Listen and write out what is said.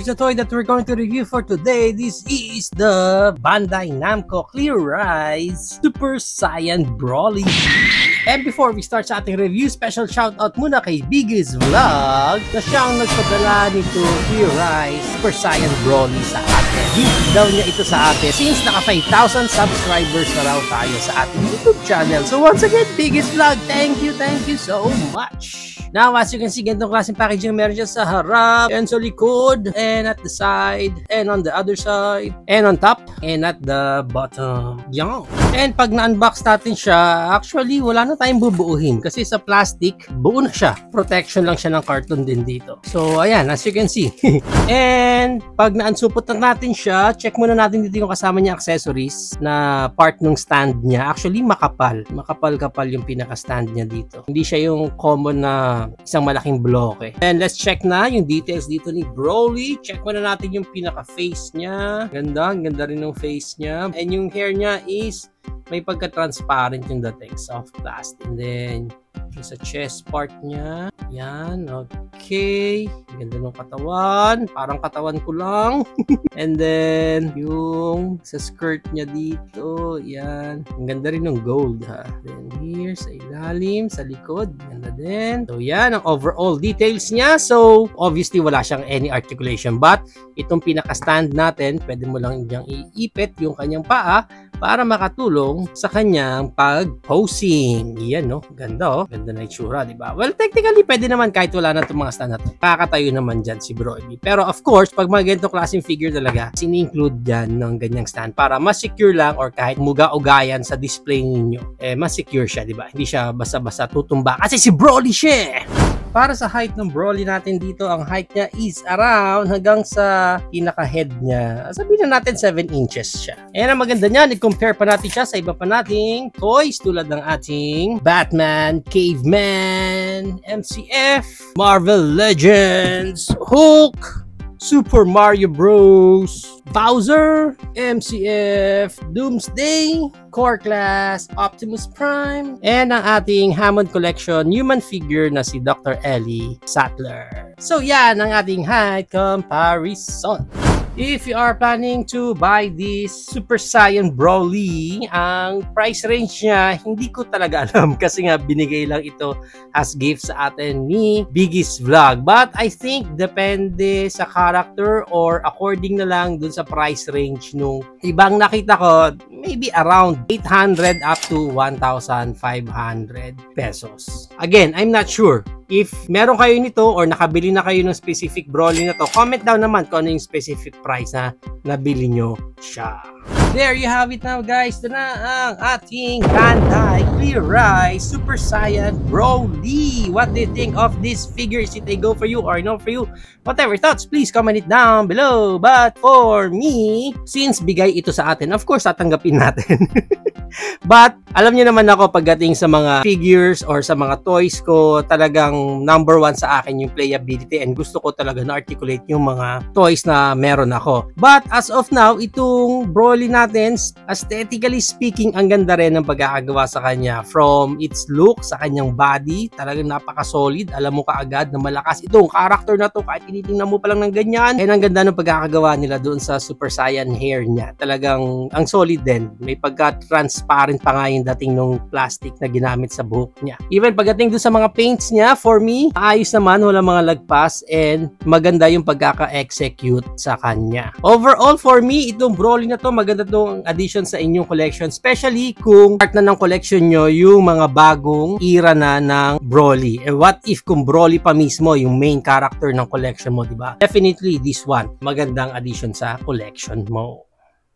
here's the toy that we're going to review for today. This is the Bandai Namco Clear Rise Super Saiyan Broly. And before we start sa ating review, special shoutout muna kay Biggest Vlog na siyang nagpadala nito Clear Rise Super Saiyan Broly sa atin. Gift daw niya ito sa atin since naka 5,000 subscribers na raw tayo sa ating YouTube channel. So once again, Biggest Vlog, thank you so much. Now, as you can see, ganitong klaseng packaging meron siya sa harap, and sa likod, and at the side, and on the other side, and on top, and at the bottom. Yan. And pag na-unbox natin siya, actually, wala na tayong bubuuhin kasi sa plastic, buo na siya. Protection lang siya ng carton din dito. So, ayan, as you can see. And pag na-unsupot na natin siya, check muna natin dito yung kasama niya accessories na part ng stand niya. Actually, makapal. Makapal-kapal yung pinaka-stand niya dito. Hindi siya yung common na isang malaking bloke. And let's check na yung details dito ni Broly. Check muna natin yung pinaka-face niya. Ganda, ganda rin yung face niya. And yung hair niya is may pagka-transparent yung dating, soft plastic. And then yung sa chest part niya, yan, okay. Ganda ng katawan, parang katawan ko lang. And then yung sa skirt niya dito, yan, ang ganda rin ng gold ha. Then here sa ilalim, sa likod, ganda din. So yan ang overall details niya. So obviously wala siyang any articulation, but itong pinaka-stand natin, pwede mo lang diyang iipit yung kanyang paa para makatulong sa kanyang pag-posing. Yan, no? Ganda, oh. Ganda na itsura, di ba? Well, technically, pwede naman kahit wala na itong mga stand na ito. Kakatayo naman dyan si Broly. Pero of course, pag mga ganitong klaseng figure talaga, sini-include dyan ng ganyang stand para mas secure lang or kahit muga-ugayan sa display ninyo, mas secure siya, di ba? Hindi siya basta-basta tutumba kasi si Broly siya! Para sa height ng Broly natin dito, ang height niya is around hanggang sa pinaka-head niya. Sabihin na natin 7 inches siya. And ang maganda niyan, i-compare pa natin siya sa iba pa nating toys tulad ng ating Batman, Caveman, MCF, Marvel Legends, Hulk, Super Mario Bros, Bowser, MCF, Doomsday, Core Class, Optimus Prime, and ang ating Hammond Collection human figure na si Dr. Ellie Sattler. So yan ang ating height comparison. If you are planning to buy this Super Saiyan Broly, ang price range niya, hindi ko talaga alam kasi nga binigay lang ito as gift sa atin ni Biggest Vlog. But I think depende sa character or according na lang dun sa price range nung ibang nakita ko, maybe around 800 up to 1,500 pesos. Again, I'm not sure. If meron kayo nito or nakabili na kayo ng specific Broly na to, comment down naman kung ano yung specific price na nabili nyo siya. There you have it now guys. Ito na ang ating Bandai Clear Rise Super Saiyan Broly. What do you think of this figure? Is it a go for you or no for you? Whatever thoughts, please comment it down below. But for me, since bigay ito sa atin, of course tatanggapin natin. But alam niyo naman ako pagdating sa mga figures or sa mga toys ko, talagang number one sa akin yung playability and gusto ko talaga na-articulate yung mga toys na meron ako. But as of now, itong Broly natin, aesthetically speaking, ang ganda rin ng pagkakagawa sa kanya. From its look, sa kanyang body, talagang napaka-solid. Alam mo kaagad na malakas itong character na to kahit tinitingnan mo pa lang ng ganyan. And ang ganda ng pagkakagawa nila doon sa Super Saiyan hair niya. Talagang ang solid din. May pagka-transparent pa nga yung dating nung plastic na ginamit sa buhok niya. Even pagdating doon sa mga paints niya, for me, ayos naman, wala mga lagpas and maganda yung pagkaka-execute sa kanya. Overall, for me, itong Broly na to, maganda itong addition sa inyong collection, especially kung part na ng collection nyo yung mga bagong era na ng Broly. And what if kung Broly pa mismo yung main character ng collection mo, diba? Definitely this one, magandang addition sa collection mo.